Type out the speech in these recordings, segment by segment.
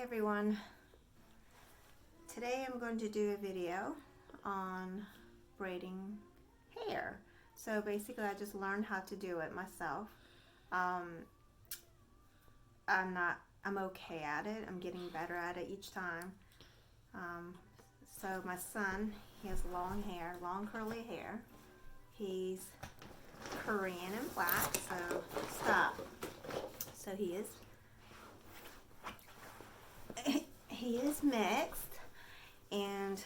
everyone. Today I'm going to do a video on braiding hair. So basically I just learned how to do it myself. I'm okay at it. I'm getting better at it each time. So my son, he has long hair, long curly hair. He's Korean and black, so stop. So he is mixed, and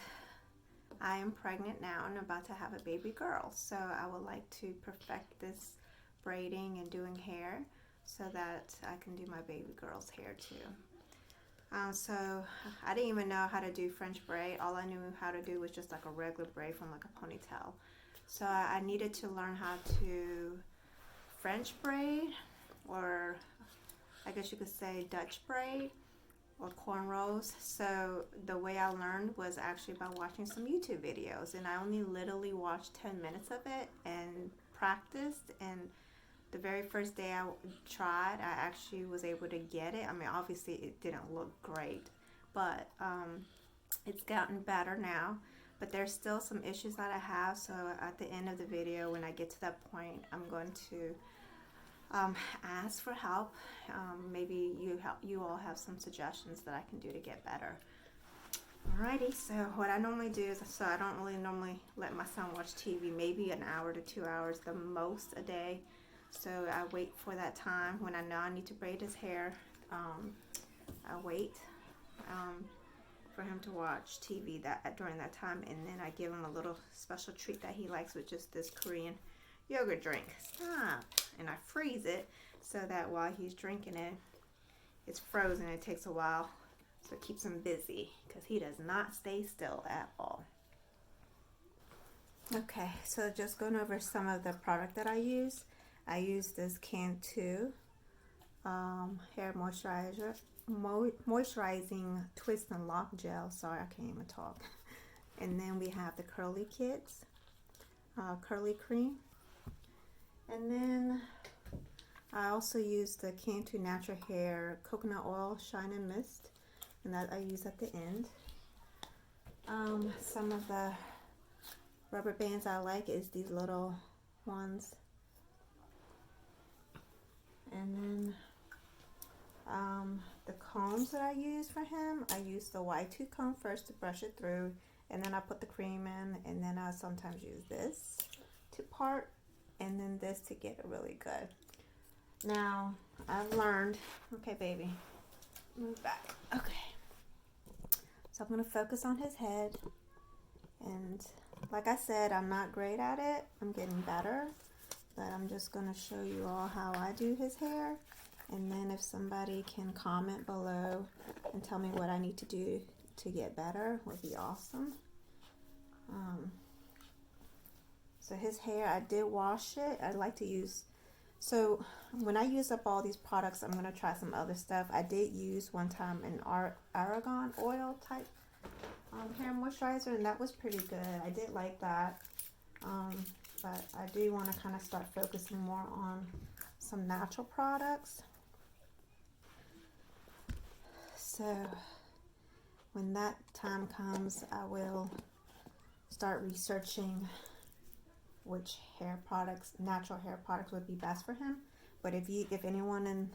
I am pregnant now and about to have a baby girl. So I would like to perfect this braiding and doing hair so that I can do my baby girl's hair too. So I didn't even know how to do French braid. All I knew how to do was just like a regular braid from like a ponytail. So I needed to learn how to French braid, or I guess you could say Dutch braid, or cornrows. So the way I learned was actually by watching some YouTube videos, and I only literally watched 10 minutes of it and practiced. And the very first day I tried, I actually was able to get it. I mean, obviously it didn't look great, but it's gotten better now. But there's still some issues that I have, so at the end of the video, when I get to that point, I'm going to ask for help. Maybe you all have some suggestions that I can do to get better. Alrighty, so what I normally do is, so I don't really normally let my son watch TV, maybe an hour to 2 hours, the most a day. So I wait for that time when I know I need to braid his hair. I wait for him to watch TV during that time, and then I give him a little special treat that he likes, which is this Korean yogurt drink. Stop. And I freeze it so that while he's drinking it, it's frozen. It takes a while, so it keeps him busy because he does not stay still at all. Okay, so just going over some of the product that I use. I use this Cantu hair moisturizing twist and lock gel. Sorry, I can't even talk. And then we have the Curly Kids curly cream. And then I also use the Cantu Natural Hair Coconut Oil Shine and Mist, and that I use at the end. Some of the rubber bands I like is these little ones. And then the combs that I use for him, I use the Y2 comb first to brush it through, and then I put the cream in, and then I sometimes use this to part, and then this to get it really good. Now, I've learned, okay baby, move back, okay. So I'm going to focus on his head, and like I said, I'm not great at it, I'm getting better, but I'm just going to show you all how I do his hair, and then if somebody can comment below and tell me what I need to do to get better would be awesome. So his hair, I did wash it. I like to use, so when I use up all these products, I'm going to try some other stuff. I did use one time an argan oil type hair moisturizer, and that was pretty good. I did like that. But I do want to kind of start focusing more on some natural products. So when that time comes, I will start researching which hair products, natural hair products, would be best for him. But if anyone in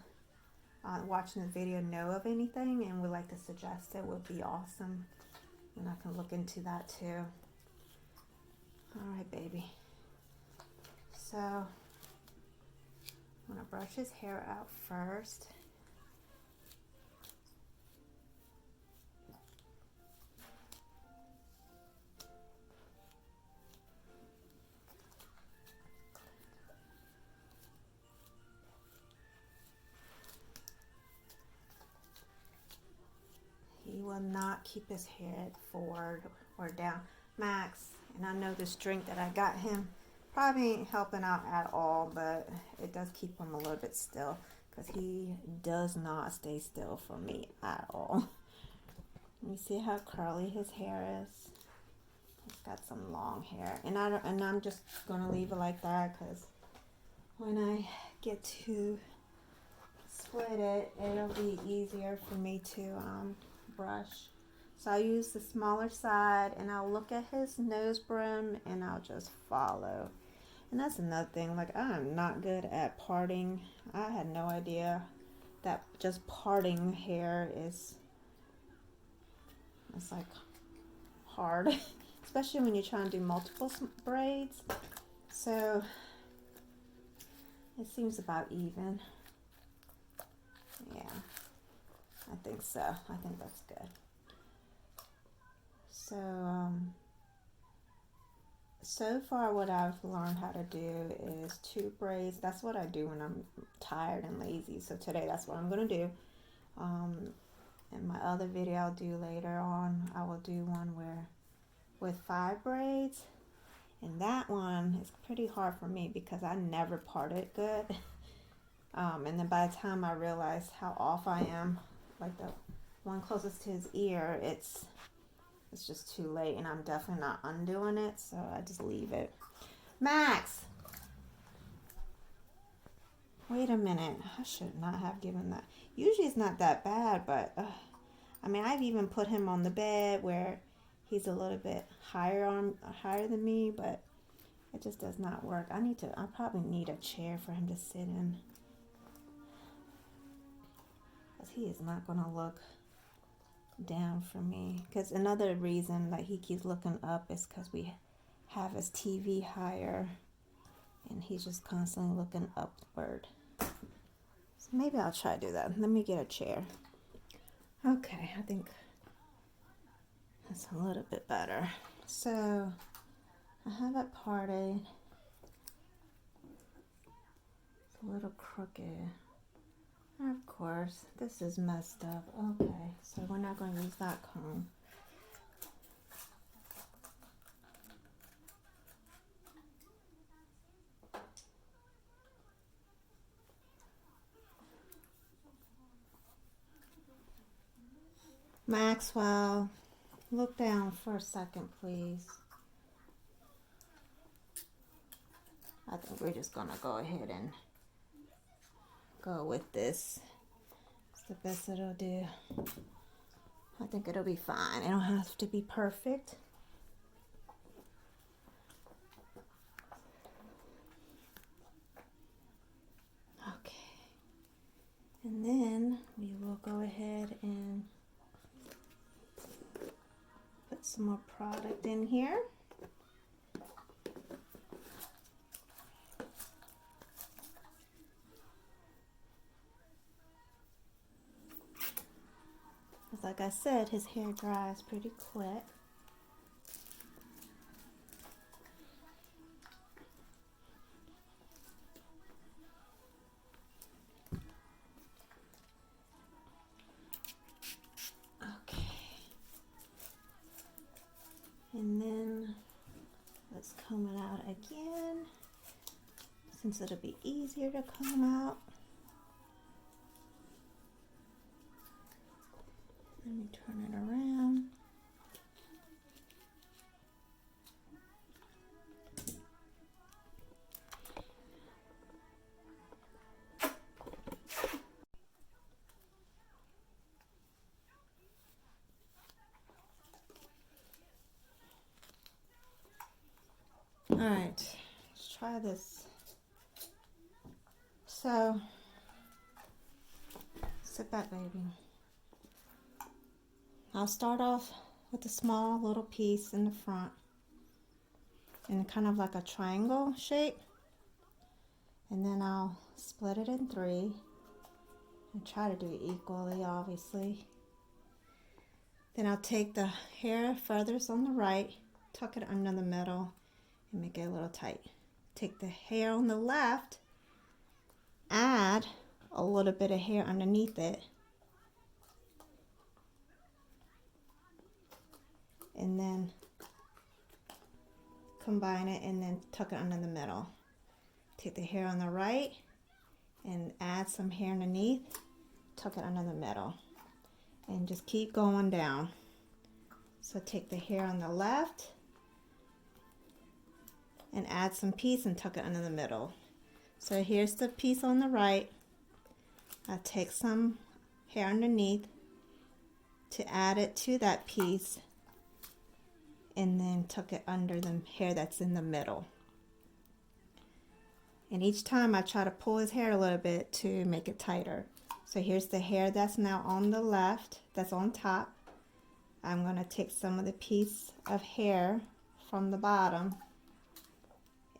watching the video know of anything and would like to suggest it, would be awesome, and I can look into that too. All right, baby. So I'm going to brush his hair out first. He will not keep his head forward or down. Max, and I know this drink that I got him probably ain't helping out at all, but it does keep him a little bit still, because he does not stay still for me at all. You see how curly his hair is? He's got some long hair, and I'm just gonna leave it like that, because when I get to split it, it'll be easier for me to brush. So I'll use the smaller side and I'll look at his nose brim and I'll just follow. And that's another thing, like I'm not good at parting. I had no idea that just parting hair is, it's like hard, especially when you're trying to do multiple braids. So it seems about even. Yeah, I think so. I think that's good. So, so far what I've learned how to do is 2 braids. That's what I do when I'm tired and lazy. So today that's what I'm going to do. In my other video I'll do later on, I will do one where with 5 braids. And that one is pretty hard for me because I never part it good. And then by the time I realize how off I am, like the one closest to his ear, it's just too late, and I'm definitely not undoing it, so I just leave it. Max! Wait a minute. I should not have given that. Usually it's not that bad, but I mean, I've even put him on the bed where he's a little bit higher than me, but it just does not work. I probably need a chair for him to sit in. Because he is not going to look down for me. Because another reason that he keeps looking up is because we have his TV higher and he's just constantly looking upward. So maybe I'll try to do that. Let me get a chair. Okay, I think that's a little bit better. So I have it parted. It's a little crooked. Of course, this is messed up. Okay, so we're not going to use that comb. Maxwell, look down for a second, please. I think we're just going to go ahead and go with this. It's the best it'll do. I think it'll be fine. It don't have to be perfect. Okay. And then we will go ahead and put some more product in here. Like I said, his hair dries pretty quick. Okay. And then let's comb it out again, since it'll be easier to comb out. Let me turn it around. All right, let's try this. So, sit back, baby. I'll start off with a small little piece in the front in kind of like a triangle shape, and then I'll split it in 3 and try to do it equally, obviously. Then I'll take the hair furthest on the right, tuck it under the middle, and make it a little tight. Take the hair on the left, add a little bit of hair underneath it, and then combine it and then tuck it under the middle. Take the hair on the right and add some hair underneath, tuck it under the middle, and just keep going down. So take the hair on the left and add some piece and tuck it under the middle. So here's the piece on the right, I take some hair underneath to add it to that piece, and then tuck it under the hair that's in the middle. And each time I try to pull his hair a little bit to make it tighter. So here's the hair that's now on the left, that's on top. I'm going to take some of the piece of hair from the bottom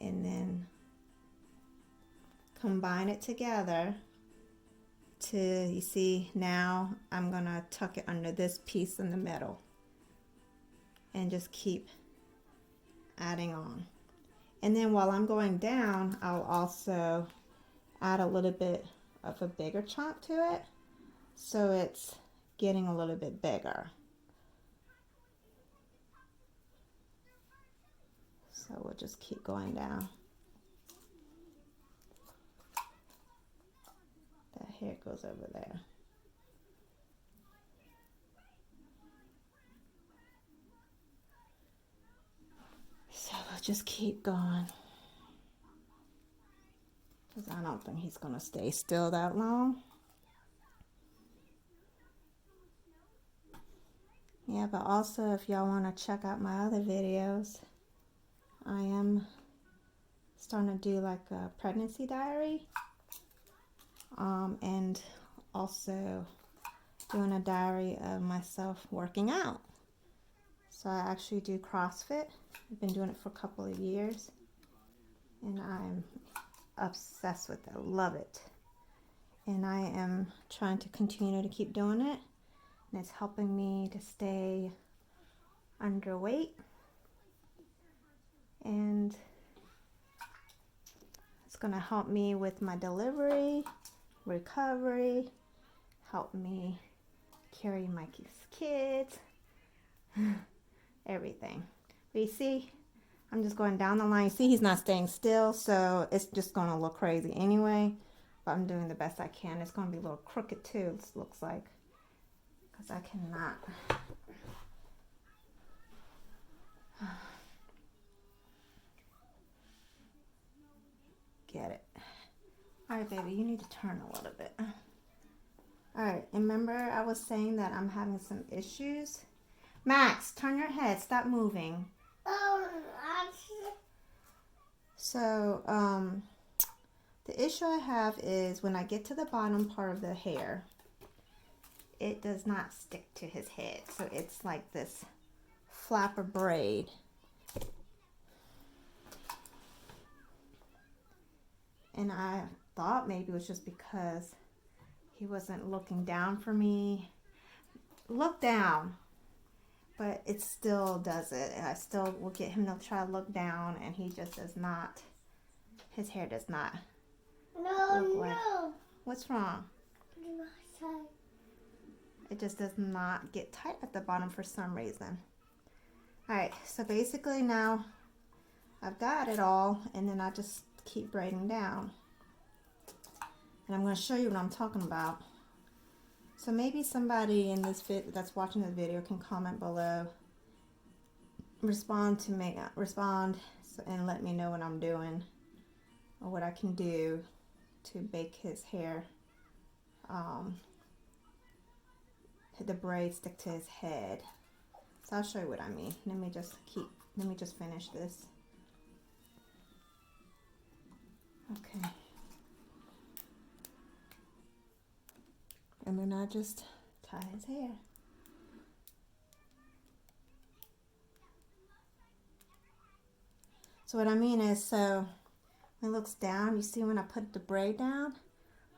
and then combine it together to, you see, now I'm going to tuck it under this piece in the middle and just keep adding on. And then while I'm going down, I'll also add a little bit of a bigger chunk to it, so it's getting a little bit bigger. So we'll just keep going down. That hair goes over there. So we'll just keep going, because I don't think he's going to stay still that long. Yeah, but also if y'all want to check out my other videos, I am starting to do like a pregnancy diary, and also doing a diary of myself working out. So I actually do CrossFit. I've been doing it for a couple of years, and I'm obsessed with it. Love it. And I am trying to continue to keep doing it, and it's helping me to stay underweight, and it's going to help me with my delivery, recovery, help me carry my kids, everything. But you see, I'm just going down the line. You see, he's not staying still, so it's just going to look crazy anyway. But I'm doing the best I can. It's going to be a little crooked too, it looks like, because I cannot. Get it. All right, baby, you need to turn a little bit. All right, remember I was saying that I'm having some issues? Max, turn your head. Stop moving. So, the issue I have is when I get to the bottom part of the hair, it does not stick to his head. So it's like this flapper braid. And I thought maybe it was just because he wasn't looking down for me. Look down. But it still does it. And I still will get him to try to look down, and he just does not. His hair does not. No. What's wrong? It just does not get tight at the bottom for some reason. Alright, so basically now I've got it all, and then I just keep braiding down. And I'm going to show you what I'm talking about. So maybe somebody in this that's watching this video can comment below, respond and let me know what I'm doing or what I can do to make his hair, the braid stick to his head. So I'll show you what I mean. Let me just finish this. Okay. And then I just tie his hair. So what I mean is, so when it looks down, you see when I put the braid down,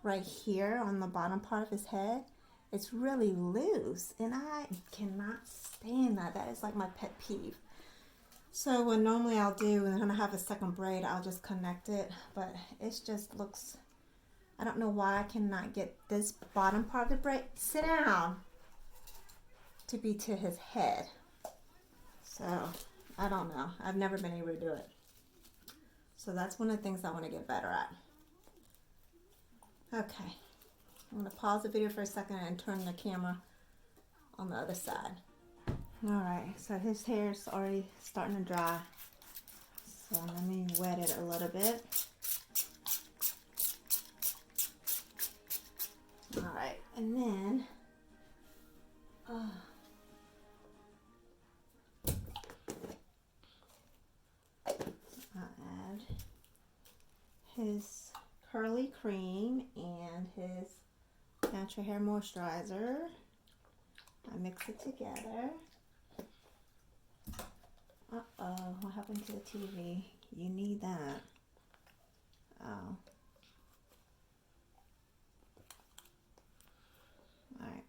right here on the bottom part of his head, it's really loose, and I cannot stand that. That is like my pet peeve. So what normally I'll do, when I have a second braid, I'll just connect it, but it just looks, I don't know why I cannot get this bottom part of the braid, sit down, to be to his head. So, I don't know. I've never been able to do it. So that's one of the things I want to get better at. Okay. I'm going to pause the video for a second and turn the camera on the other side. Alright, so his hair's already starting to dry. So let me wet it a little bit. All right, and then I'll add his curly cream and his natural hair moisturizer. I mix it together. Uh-oh, what happened to the TV? You need that. Oh. Alright.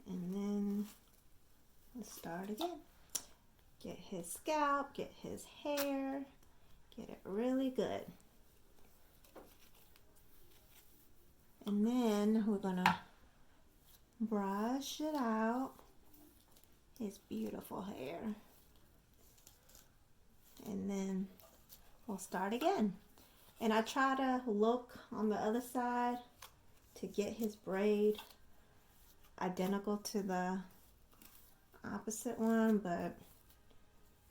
And then let's start again. Get his scalp, get his hair, get it really good. And then we're gonna brush it out, his beautiful hair. And then we'll start again. And I try to look on the other side to get his braid identical to the opposite one, but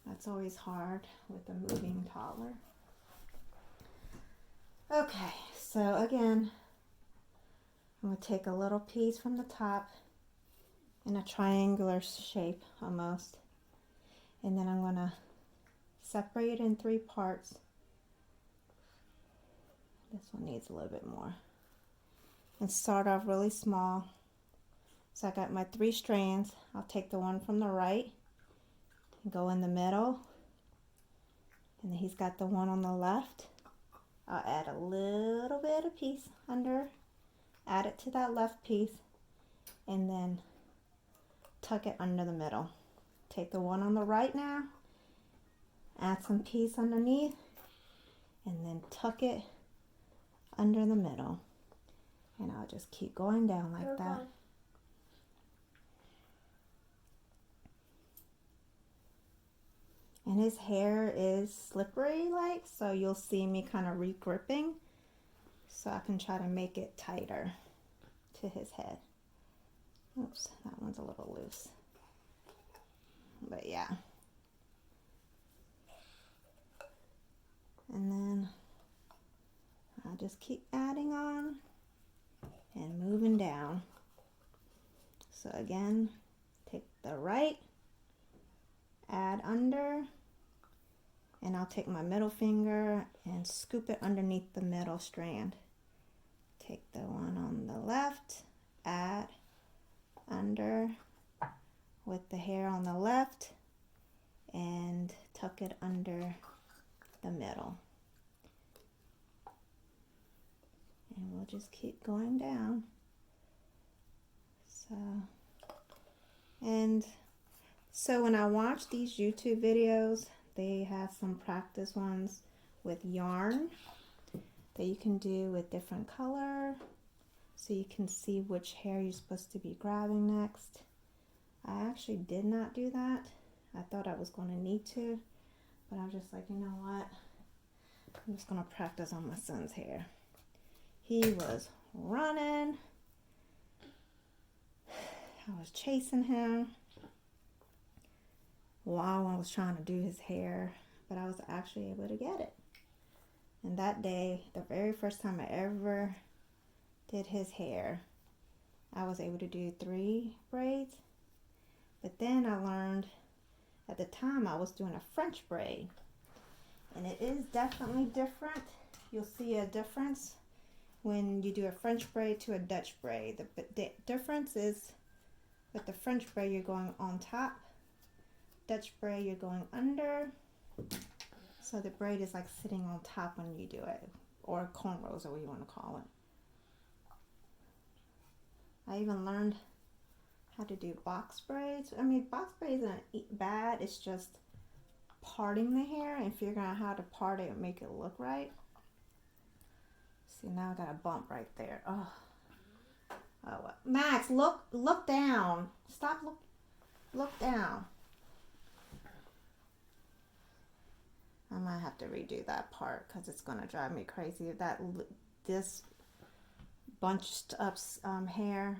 that's always hard with a moving toddler. Okay, so again, I'm going to take a little piece from the top in a triangular shape almost, and then I'm going to separate it in 3 parts. This one needs a little bit more. And start off really small. So I got my 3 strands. I'll take the one from the right and go in the middle. And then he's got the one on the left. I'll add a little bit of piece under. Add it to that left piece. And then tuck it under the middle. Take the one on the right now. Add some piece underneath. And then tuck it under the middle. And I'll just keep going down like that. And his hair is slippery like, so you'll see me kind of re-gripping. So I can try to make it tighter to his head. Oops, that one's a little loose. But yeah. And then I'll just keep adding on and moving down. So again, take the right, add under, and I'll take my middle finger and scoop it underneath the middle strand. Take the one on the left, add under with the hair on the left, and tuck it under the middle. And we'll just keep going down. So when I watch these YouTube videos, they have some practice ones with yarn that you can do with different color, so you can see which hair you're supposed to be grabbing next. I actually did not do that. I thought I was going to need to, but I was just like, you know what? I'm just going to practice on my son's hair. He was running. I was chasing him while I was trying to do his hair, but I was actually able to get it. And that day, the very first time I ever did his hair, I was able to do 3 braids. But then I learned, at the time I was doing a French braid, and it is definitely different. You'll see a difference when you do a French braid to a Dutch braid. The difference is with the French braid you're going on top, Dutch braid you're going under. So the braid is like sitting on top when you do it, or cornrows, or what you want to call it. I even learned how to do box braids. I mean, box braids isn't bad. It's just parting the hair and figuring out how to part it and make it look right. See, now I got a bump right there. Oh, well. Max, look down. Stop. Look down. I might have to redo that part because it's gonna drive me crazy. This bunched up hair.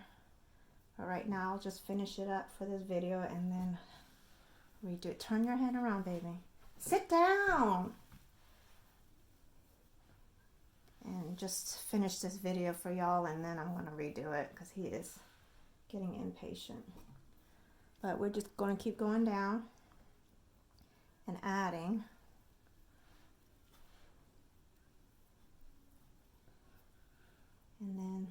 But right now, I'll just finish it up for this video and then redo it. Turn your head around, baby. Sit down. and just finish this video for y'all, and then I'm going to redo it because he is getting impatient. But we're just going to keep going down and adding. And then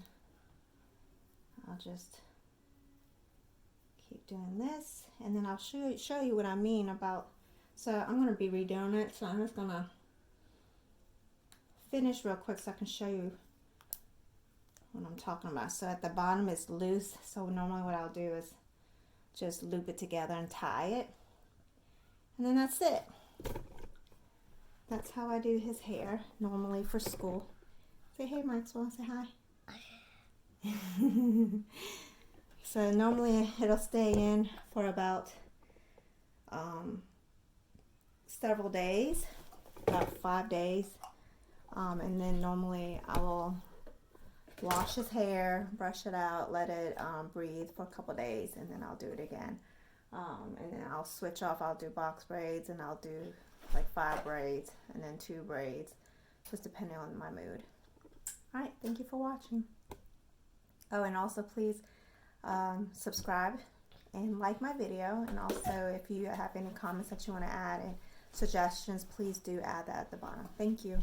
I'll just keep doing this, and then I'll show you what I mean about, so I'm going to be redoing it, so I'm just going to finish real quick so I can show you what I'm talking about. So at the bottom it's loose, so normally what I'll do is just loop it together and tie it, and then that's it. That's how I do his hair normally for school. Say hey, Maxwell. Say hi. So normally it'll stay in for about several days, about 5 days, and then normally I will wash his hair, brush it out, let it breathe for a couple days, and then I'll do it again. And then I'll switch off. I'll do box braids, and I'll do like 5 braids and then 2 braids, just depending on my mood. All right, thank you for watching. Oh, and also please subscribe and like my video, and also if you have any comments that you want to add and suggestions, please do add that at the bottom. Thank you.